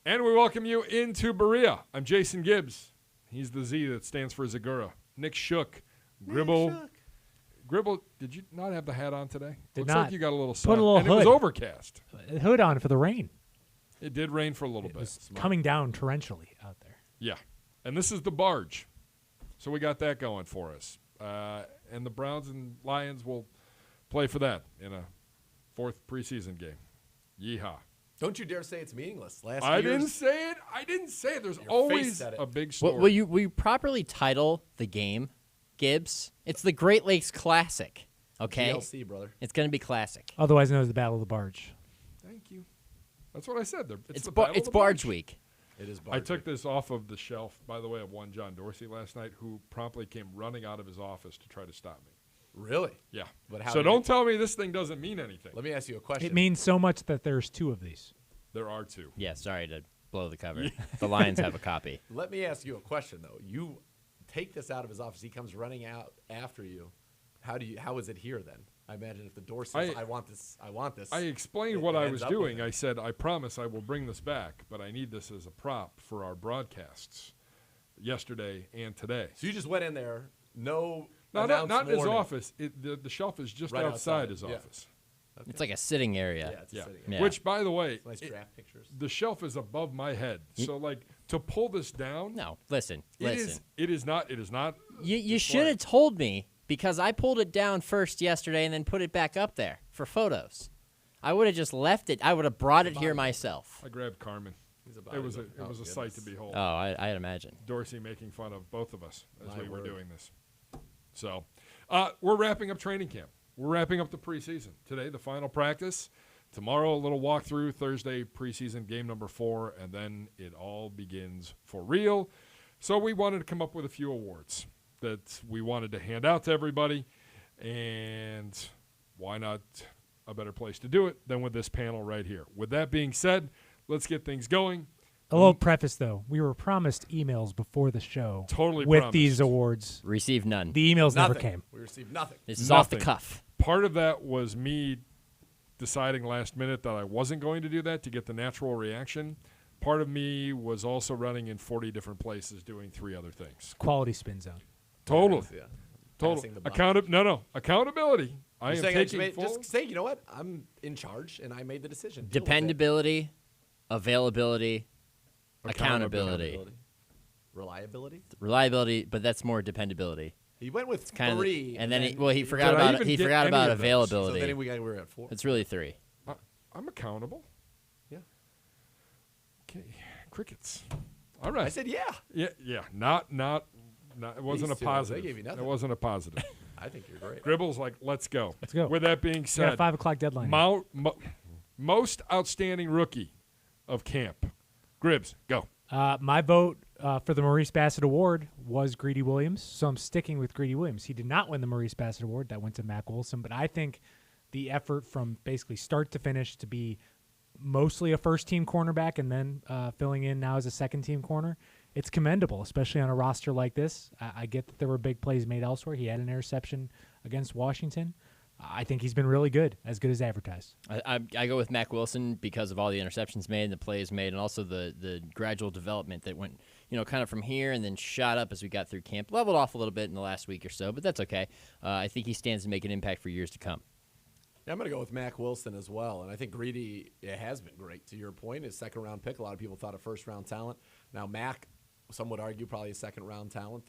And we welcome you into Berea. I'm Jason Gibbs. He's the Z that stands for Zegura. Nick Shook. Gribble. Gribble, did you not have the hat on today? Did Looks not. like you got a little sun. Put a little and hood. It was overcast. Hood on for the rain. It did rain for a little It bit. was coming down torrentially out there. Yeah. And this is the barge. So we got that going for us. And the Browns and Lions will play for that in a fourth preseason game. Yeehaw. Don't you dare say it's meaningless. I didn't say it. There's always a big story. Will you properly title the game, Gibbs? It's the Great Lakes Classic, okay? GLC, brother. It's going to be classic. Otherwise known as the Battle of the Barge. Thank you. That's what I said. It's the Battle of Barge the Barge Week. It is Barge I took Week. this off of the shelf, by the way, of one John Dorsey last night, who promptly came running out of his office to try to stop me. Really? Yeah. But how so don't tell me this thing doesn't mean anything. Let me ask you a question. It means so much that there's two of these. There are two. Yeah, sorry to blow the cover. The Lions have a copy. Let me ask you a question, though. You take this out of his office. He comes running out after you. How is it here then? I imagine if the door says, I want this. I explained what I was doing. I said, I promise I will bring this back, but I need this as a prop for our broadcasts yesterday and today. So you just went in there, no Not announced in his warning. office. The shelf is just Right outside outside, his yeah. office. Okay. It's like a sitting area. Yeah, it's a Yeah. sitting Yeah. area. Which, by the way, Nice draft pictures. the shelf is above my head. So, like, to pull this down, No, listen. It is not. You should have told me because I pulled it down first yesterday and then put it back up there for photos. I would have just left it. I would have brought it here myself. I grabbed Carmen. He's It was a sight to behold. Oh, I'd imagine. Dorsey making fun of both of us as My we were word. doing this. So, we're wrapping up training camp. We're wrapping up the preseason. Today, the final practice. Tomorrow, a little walkthrough. Thursday, preseason game number 4. And then it all begins for real. So we wanted to come up with a few awards that we wanted to hand out to everybody. And why not a better place to do it than with this panel right here. With that being said, let's get things going. A little preface, though. We were promised emails before the show Totally with promised. these awards. Received none. The emails never Nothing. came. We received nothing. This is off the Nothing. cuff. Part of that was me deciding last minute that I wasn't going to do that to get the natural reaction. Part of me was also running in 40 different places doing 3 other things. Quality spin zone. Total. Yeah. Total. Passing the buck. Accountability. I You're am saying taking full. just say, you know what? I'm in charge, and I made the decision. Deal with it. Dependability, availability, accountability, reliability. but that's more dependability. He went with Kind of, 3, and then he Did forgot I about even he get forgot any about of those? So availability. then we were at 4. It's really 3. I'm accountable. Yeah. Okay. Crickets. All right. I said, yeah. Yeah. Not. It wasn't a These two, they positive. gave you nothing. It wasn't a positive. I think you're great. Gribble's like, let's go. Let's go. With that being We got a said, 5 o'clock deadline. most outstanding rookie of camp. Gribbs, go. My vote for the Maurice Bassett Award was Greedy Williams, so I'm sticking with Greedy Williams. He did not win the Maurice Bassett Award. That went to Mac Wilson, but I think the effort from basically start to finish to be mostly a first-team cornerback and then filling in now as a second-team corner, it's commendable, especially on a roster like this. I get that there were big plays made elsewhere. He had an interception against Washington. I think he's been really good as advertised. I go with Mac Wilson because of all the interceptions made and the plays made, and also the gradual development that went, kind of from here and then shot up as we got through camp. Leveled off a little bit in the last week or so, but that's okay. I think he stands to make an impact for years to come. Yeah, I'm going to go with Mac Wilson as well. And I think Greedy has been great. To your point, his second-round pick. A lot of people thought a first-round talent. Now, Mac, some would argue probably a second-round talent,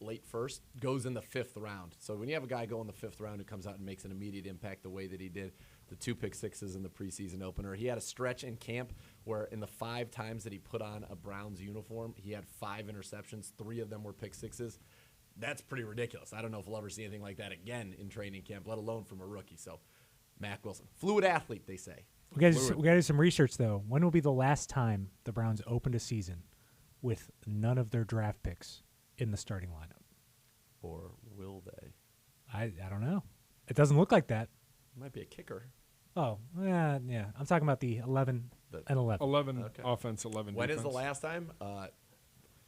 late first, goes in the 5th round. So when you have a guy go in the 5th round who comes out and makes an immediate impact the way that he did, the 2 pick sixes in the preseason opener. He had a stretch in camp where in the 5 times that he put on a Browns uniform, he had 5 interceptions. 3 of them were pick sixes. That's pretty ridiculous. I don't know if we'll ever see anything like that again in training camp, let alone from a rookie. So, Mac Wilson. Fluid athlete, they say. We got to do some research, though. When will be the last time the Browns opened a season with none of their draft picks in the starting lineup? Or will they? I don't know. It doesn't look like that. Might be a kicker. Oh, yeah. I'm talking about the 11 and 11. 11 Okay. offense, 11 When defense. is the last time?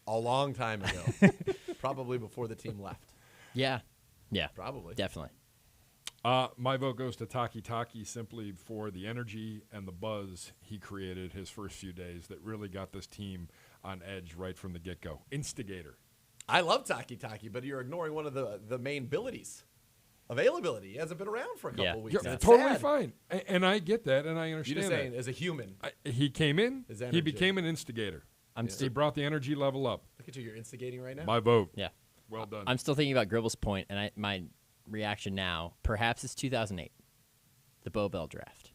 A long time ago. Probably before the team left. Yeah, Probably. definitely. My vote goes to Taki simply for the energy and the buzz he created his first few days that really got this team on edge right from the get-go. Instigator. I love Taki, but you're ignoring one of the main abilities. Availability. He hasn't been around for a couple of weeks. Yeah, That's totally sad. fine. And I get that, and I understand You're just that. saying, as a human. He came in, His he energy. became an instigator. He brought the energy level up. Look at you. You're instigating right now. My vote. Yeah. Well done. I'm still thinking about Gribble's point, and my reaction now, perhaps it's 2008, the Bo Bell draft.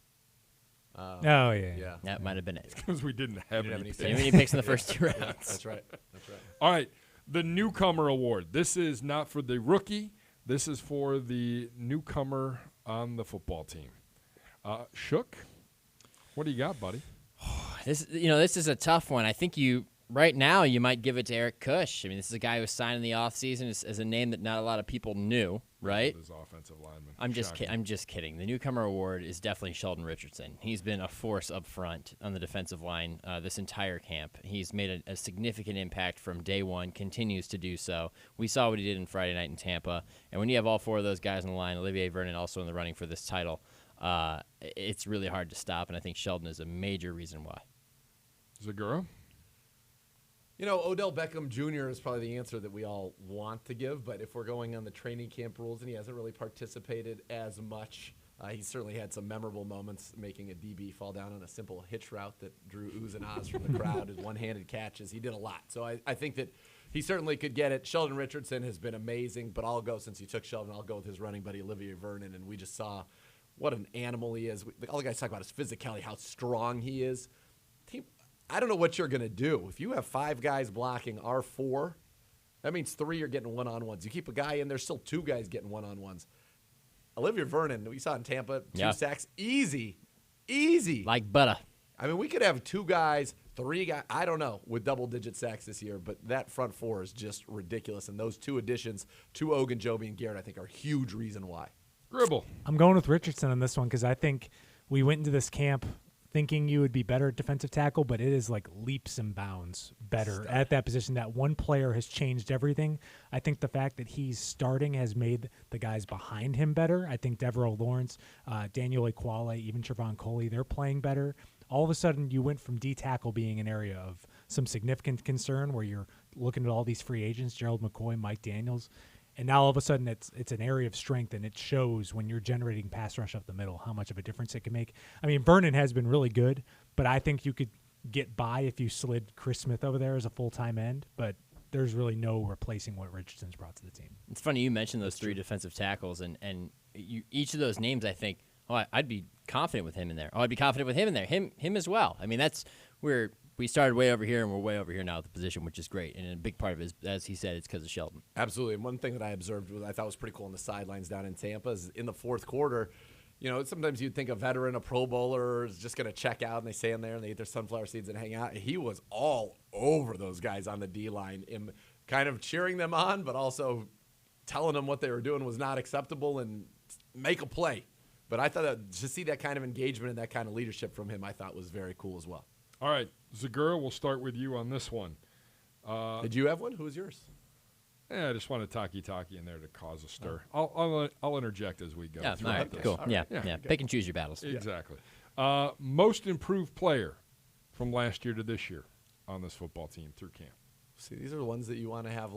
Oh, yeah. Yeah. That might have been it. Because we didn't have didn't have any any picks. Too many picks in the first 2 rounds. That's right. All right. The Newcomer Award. This is not for the rookie. This is for the newcomer on the football team. Shook, what do you got, buddy? This is a tough one. I think right now you might give it to Eric Kush. I mean, this is a guy who was signed in the offseason as a name that not a lot of people knew, right? His offensive lineman. I'm just Shocking. kidding. The Newcomer Award is definitely Sheldon Richardson. He's been a force up front on the defensive line this entire camp. He's made a significant impact from day one, continues to do so. We saw what he did on Friday night in Tampa. And when you have all 4 of those guys on the line, Olivier Vernon also in the running for this title, it's really hard to stop, and I think Sheldon is a major reason why. Zegura? Odell Beckham Jr. is probably the answer that we all want to give, but if we're going on the training camp rules, and he hasn't really participated as much, he certainly had some memorable moments, making a DB fall down on a simple hitch route that drew oohs and ahs from the crowd, his one-handed catches. He did a lot. So I think that he certainly could get it. Sheldon Richardson has been amazing, but since you took Sheldon, I'll go with his running buddy, Olivier Vernon, and we just saw what an animal he is. All the guys talk about his physicality, how strong he is. I don't know what you're going to do. If you have 5 guys blocking R4, that means 3 are getting one-on-ones. You keep a guy in, there's still 2 guys getting one-on-ones. Olivier Vernon, we saw in Tampa, 2 sacks. Easy. Like butter. I mean, we could have 2 guys, 3 guys, I don't know, with double-digit sacks this year, but that front 4 is just ridiculous. And those 2 additions to Ogunjobi and Garrett, I think, are a huge reason why. Gribble. I'm going with Richardson on this one because I think we went into this camp thinking you would be better at defensive tackle, but it is like leaps and bounds better at that position. That one player has changed everything. I think the fact that he's starting has made the guys behind him better. I think Devereaux Lawrence, Daniel Ekuale, even Trevon Coley, they're playing better. All of a sudden, you went from D-tackle being an area of some significant concern where you're looking at all these free agents, Gerald McCoy, Mike Daniels, and now all of a sudden it's an area of strength, and it shows when you're generating pass rush up the middle how much of a difference it can make. I mean, Vernon has been really good, but I think you could get by if you slid Chris Smith over there as a full-time end, but there's really no replacing what Richardson's brought to the team. It's funny you mentioned those 3 defensive tackles, and each of those names I think, I'd be confident with him in there. I'd be confident with him in there. Him as well. I mean, that's where we started way over here, and we're way over here now at the position, which is great. And a big part of it is, as he said, it's because of Sheldon. Absolutely. And one thing that I observed, I thought was pretty cool on the sidelines down in Tampa, is in the 4th quarter, sometimes you'd think a veteran, a Pro Bowler is just going to check out, and they stand there and they eat their sunflower seeds and hang out. He was all over those guys on the D-line, kind of cheering them on, but also telling them what they were doing was not acceptable and make a play. But I thought that to see that kind of engagement and that kind of leadership from him, I thought was very cool as well. All right, Zegura, we'll start with you on this one. Did you have one? Who was yours? I just wanted Taki in there to cause a stir. I'll interject as we go. Yeah, all throughout right, this. cool. All right. Yeah. Pick and choose your battles. Exactly. Most improved player from last year to this year on this football team through camp. See, these are the ones that you want to have,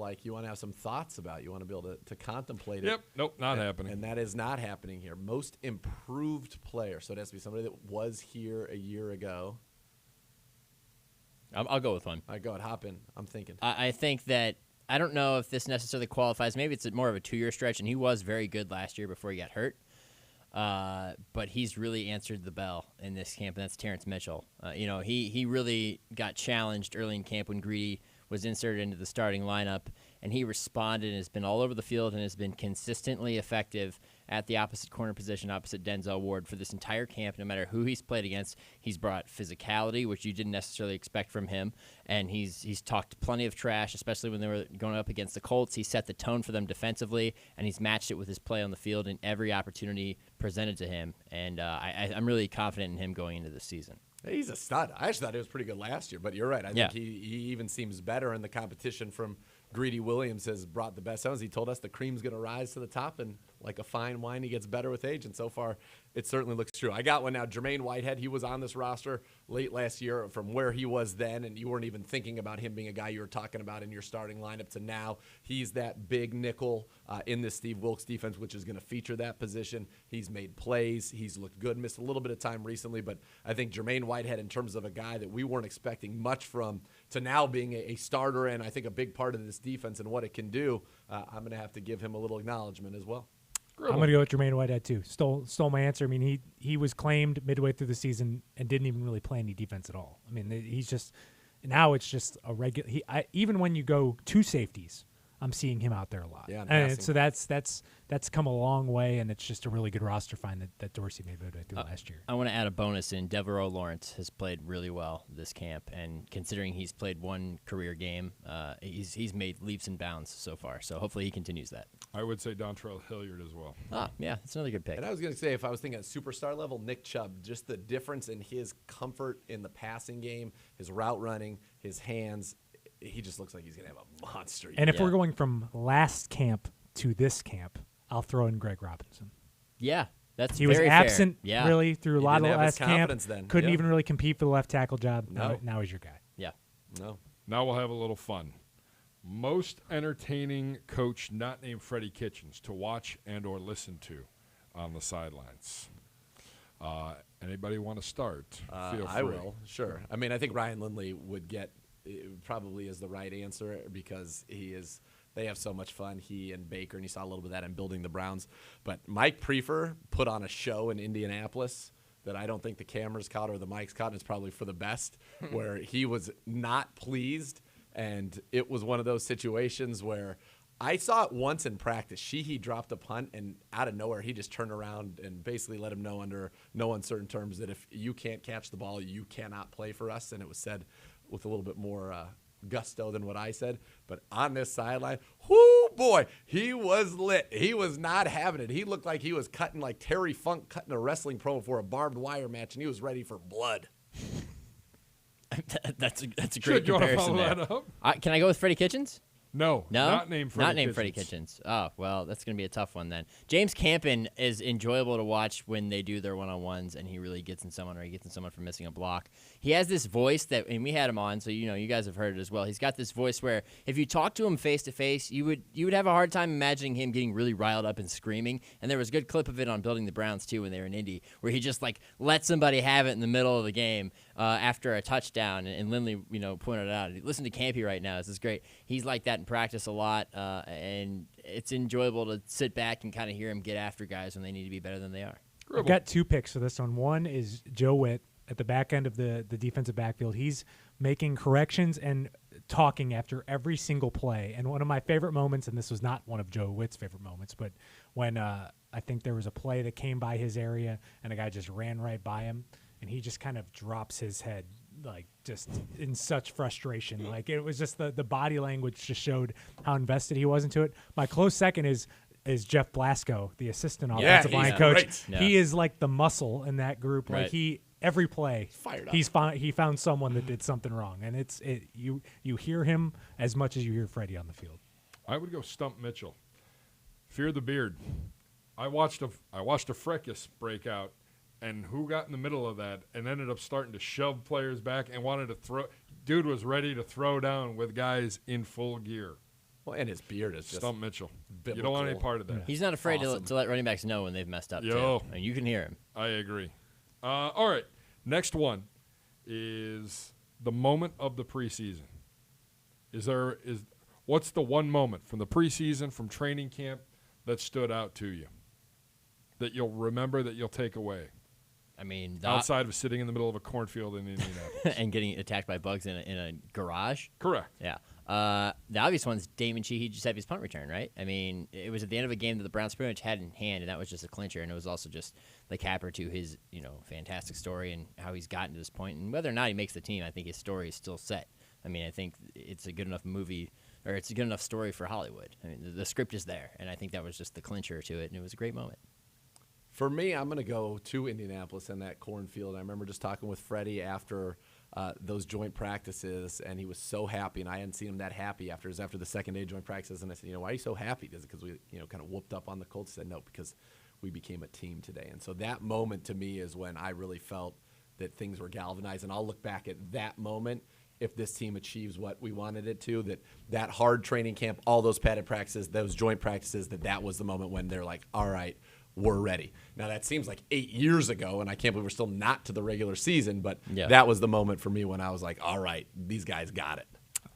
some thoughts about. You want to be able to contemplate it. Yep. Nope, not happening. And that is not happening here. Most improved player. So it has to be somebody that was here a year ago. I'll go with one. All right, go ahead. Hop in. I'm thinking. I think that I don't know if this necessarily qualifies. Maybe it's more of a 2-year stretch, and he was very good last year before he got hurt. But he's really answered the bell in this camp, and that's Terrence Mitchell. He really got challenged early in camp when Greedy was inserted into the starting lineup, and he responded and has been all over the field and has been consistently effective at the opposite corner position, opposite Denzel Ward for this entire camp. No matter who he's played against, he's brought physicality, which you didn't necessarily expect from him, and he's talked plenty of trash, especially when they were going up against the Colts. He set the tone for them defensively, and he's matched it with his play on the field in every opportunity presented to him, and I'm really confident in him going into this season. He's a stud. I actually thought he was pretty good last year, but you're right. I think he even seems better, and the competition from Greedy Williams has brought the best. As he told us, the cream's going to rise to the top, and like a fine wine, he gets better with age, and so far it certainly looks true. I got one now. Jermaine Whitehead, he was on this roster late last year from where he was then, and you weren't even thinking about him being a guy you were talking about in your starting lineup to now. He's that big nickel in this Steve Wilkes defense, which is going to feature that position. He's made plays. He's looked good. Missed a little bit of time recently, but I think Jermaine Whitehead, in terms of a guy that we weren't expecting much from, to now being a starter and I think a big part of this defense and what it can do, I'm going to have to give him a little acknowledgement as well. I'm going to go with Jermaine Whitehead too. Stole my answer. I mean, he was claimed midway through the season and didn't even really play any defense at all. I mean, he's just now it's just a regular. Even when you go two safeties, I'm seeing him out there a lot. Yeah, and so that's come a long way, and it's just a really good roster find that Dorsey made midway through last year. I want to add a bonus in. Devereaux Lawrence has played really well this camp, and considering he's played one career game, he's made leaps and bounds so far. So hopefully he continues that. I would say Dontrell Hilliard as well. Yeah, that's another good pick. And I was going to say, if I was thinking at superstar level, Nick Chubb, just the difference in his comfort in the passing game, his route running, his hands, he just looks like he's going to have a monster year. And if we're going from last camp to this camp, I'll throw in Greg Robinson. Yeah, that's he was very absent fair. Yeah. really through a He lot of didn't the have his last camp. confidence then. Couldn't Yeah. even really compete for the left tackle job. No. Now he's your guy. Yeah. No. Now we'll have a little fun. Most entertaining coach not named Freddie Kitchens to watch and or listen to on the sidelines. Anybody want to start? Feel free. I will, sure. I mean, I think Ryan Lindley would get probably is the right answer because they have so much fun, he and Baker, and you saw a little bit of that in Building the Browns. But Mike Prefer put on a show in Indianapolis that I don't think the cameras caught or the mics caught, and it's probably for the best, where he was not pleased, and it was one of those situations where I saw it once in practice. He dropped a punt, and out of nowhere, he just turned around and basically let him know under no uncertain terms that if you can't catch the ball, you cannot play for us, and it was said with a little bit more gusto than what I said. But on this sideline, whoo, boy, he was lit. He was not having it. He looked like he was cutting like Terry Funk cutting a wrestling promo for a barbed wire match, and he was ready for blood. That's a great Should you want to comparison follow there. that up? Can I go with Freddie Kitchens? No, not named Freddie Freddie Kitchens. Oh, well, that's going to be a tough one then. James Campen is enjoyable to watch when they do their one-on-ones and he really gets in someone or he gets in someone for missing a block. He has this voice that, and we had him on, so you guys have heard it as well. He's got this voice where if you talk to him face-to-face, you would have a hard time imagining him getting really riled up and screaming. And there was a good clip of it on Building the Browns, too, when they were in Indy, where he just, let somebody have it in the middle of the game after a touchdown. And Lindley, pointed it out. Listen to Campy right now. This is great. He's like that in practice a lot. And it's enjoyable to sit back and kind of hear him get after guys when they need to be better than they are. I've got two picks for this one. One is Joe Witt at the back end of the defensive backfield. He's making corrections and talking after every single play. And one of my favorite moments, and this was not one of Joe Witt's favorite moments, but when I think there was a play that came by his area and a guy just ran right by him, and he just kind of drops his head just in such frustration. It was just the body language just showed how invested he was into it. My close second is Jeff Blasco, the assistant offensive line coach. Great. He is like the muscle in that group. Right. Every play Fired up. he found someone that did something wrong, and you hear him as much as you hear Freddie on the field. I would go Stump Mitchell. Fear the beard. I watched a fracas break out, and who got in the middle of that and ended up starting to shove players back and wanted to throw. Dude was ready to throw down with guys in full gear. Well, and his beard is just Stump Mitchell. biblical. You don't want any part of that. He's not afraid Awesome. to let running backs know when they've messed up, Yo. too. I mean, you can hear him. I agree. All right. Next one is the moment of the preseason. What's the one moment from the preseason, from training camp, that stood out to you, that you'll remember, that you'll take away? I mean, Outside of sitting in the middle of a cornfield in Indianapolis. and getting attacked by bugs in a garage. Correct. Yeah. The obvious one's Damon Sheehy-Giuseppe's punt return, right? I mean, it was at the end of a game that the Browns pretty much had in hand, and that was just a clincher, and it was also just the capper to his, fantastic story and how he's gotten to this point. And whether or not he makes the team, I think his story is still set. I mean, I think it's a good enough movie, or it's a good enough story for Hollywood. I mean, the script is there, and I think that was just the clincher to it, and it was a great moment. For me, I'm going to go to Indianapolis in that cornfield. I remember just talking with Freddie after those joint practices, and he was so happy, and I hadn't seen him that happy after the second day of joint practices, and I said, why are you so happy? Is it because we, kind of whooped up on the Colts? He said, no, because we became a team today. And so that moment to me is when I really felt that things were galvanized, and I'll look back at that moment if this team achieves what we wanted it to, that hard training camp, all those padded practices, those joint practices, that was the moment when they're like, all right, we're ready. Now, that seems like 8 years ago, and I can't believe we're still not to the regular season, but that was the moment for me when I was like, all right, these guys got it.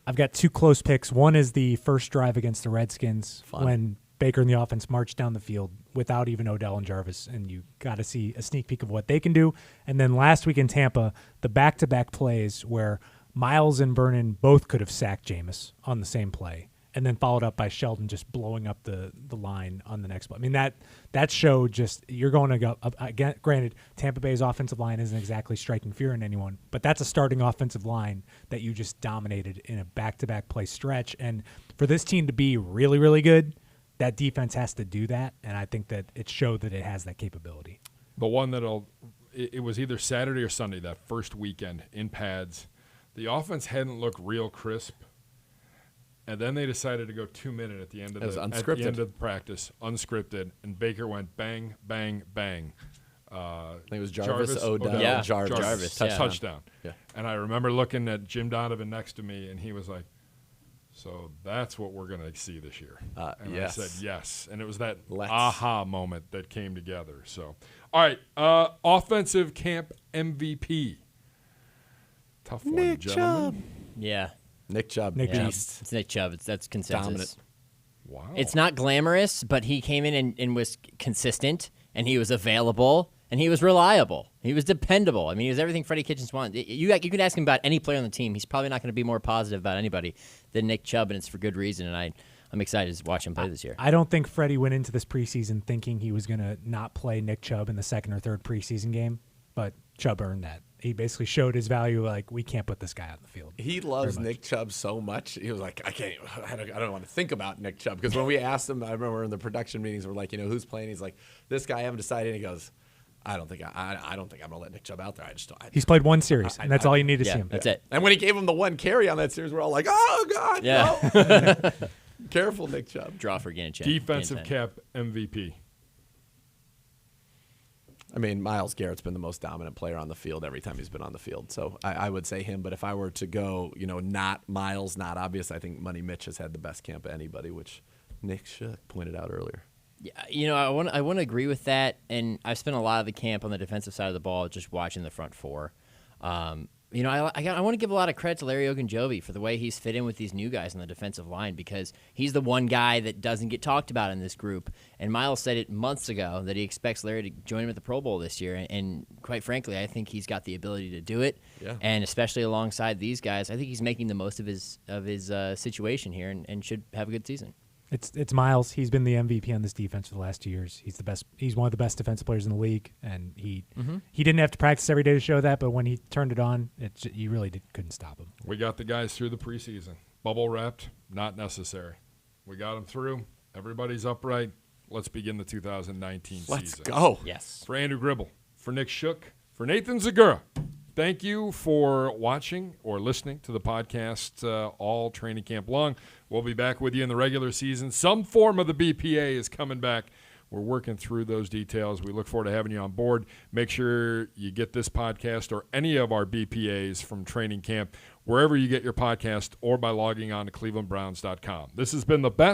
I've got two close picks. One is the first drive against the Redskins when Baker and the offense marched down the field without even Odell and Jarvis, and you got to see a sneak peek of what they can do. And then last week in Tampa, the back-to-back plays where Miles and Vernon both could have sacked Jameis on the same play, and then followed up by Sheldon just blowing up the line on the next play. I mean, that showed just you're going to go – again, granted, Tampa Bay's offensive line isn't exactly striking fear in anyone, but that's a starting offensive line that you just dominated in a back-to-back play stretch. And for this team to be really, really good, that defense has to do that, and I think that it showed that it has that capability. The one it was either Saturday or Sunday, that first weekend in pads. The offense hadn't looked real crisp, and then they decided to go 2-minute at the end of the practice, unscripted, and Baker went bang, bang, bang. I think it was Jarvis, Odell, Jarvis. Touchdown. Yeah. And I remember looking at Jim Donovan next to me, and he was like, so that's what we're going to see this year. And yes. I said yes. And it was that aha moment that came together. So, all right, offensive camp MVP. Tough one, Nick gentlemen. Chubb. Yeah. Nick Chubb. It's Nick Chubb. That's consensus. Dominant. Wow. It's not glamorous, but he came in and was consistent, and he was available, and he was reliable. He was dependable. I mean, he was everything Freddie Kitchens wanted. You can ask him about any player on the team. He's probably not going to be more positive about anybody than Nick Chubb, and it's for good reason, and I'm excited to watch him play this year. I don't think Freddie went into this preseason thinking he was going to not play Nick Chubb in the second or third preseason game, but Chubb earned that. He basically showed his value, like, we can't put this guy on the field. He loves Nick Chubb so much. He was like, I don't want to think about Nick Chubb. Because when we asked him, I remember in the production meetings, we're like, who's playing? He's like, this guy, I haven't decided. And he goes, I don't think I'm going to let Nick Chubb out there. I just don't. He's played one series, and that's all you need to see him. That's it. And when he gave him the one carry on that series, we're all like, oh, God, Yeah. no. Careful, Nick Chubb. Draw for Gannon. Defensive cap MVP. I mean, Myles Garrett's been the most dominant player on the field every time he's been on the field. So I would say him. But if I were to go, not Myles, not obvious, I think Money Mitch has had the best camp of anybody, which Nick Shook pointed out earlier. Yeah, I want to agree with that. And I've spent a lot of the camp on the defensive side of the ball just watching the front four. I want to give a lot of credit to Larry Ogunjobi for the way he's fit in with these new guys on the defensive line, because he's the one guy that doesn't get talked about in this group. And Miles said it months ago that he expects Larry to join him at the Pro Bowl this year. And quite frankly, I think he's got the ability to do it. Yeah. And especially alongside these guys, I think he's making the most of his situation here and should have a good season. It's Miles. He's been the MVP on this defense for the last 2 years. He's the best. He's one of the best defensive players in the league, and he didn't have to practice every day to show that. But when he turned it on, you really couldn't stop him. We got the guys through the preseason. Bubble wrapped, not necessary. We got them through. Everybody's upright. Let's begin the 2019 season. Let's go. Yes. For Andrew Gribble, for Nick Shook, for Nathan Zegura, thank you for watching or listening to the podcast all training camp long. We'll be back with you in the regular season. Some form of the BPA is coming back. We're working through those details. We look forward to having you on board. Make sure you get this podcast or any of our BPAs from training camp wherever you get your podcast or by logging on to clevelandbrowns.com. This has been the best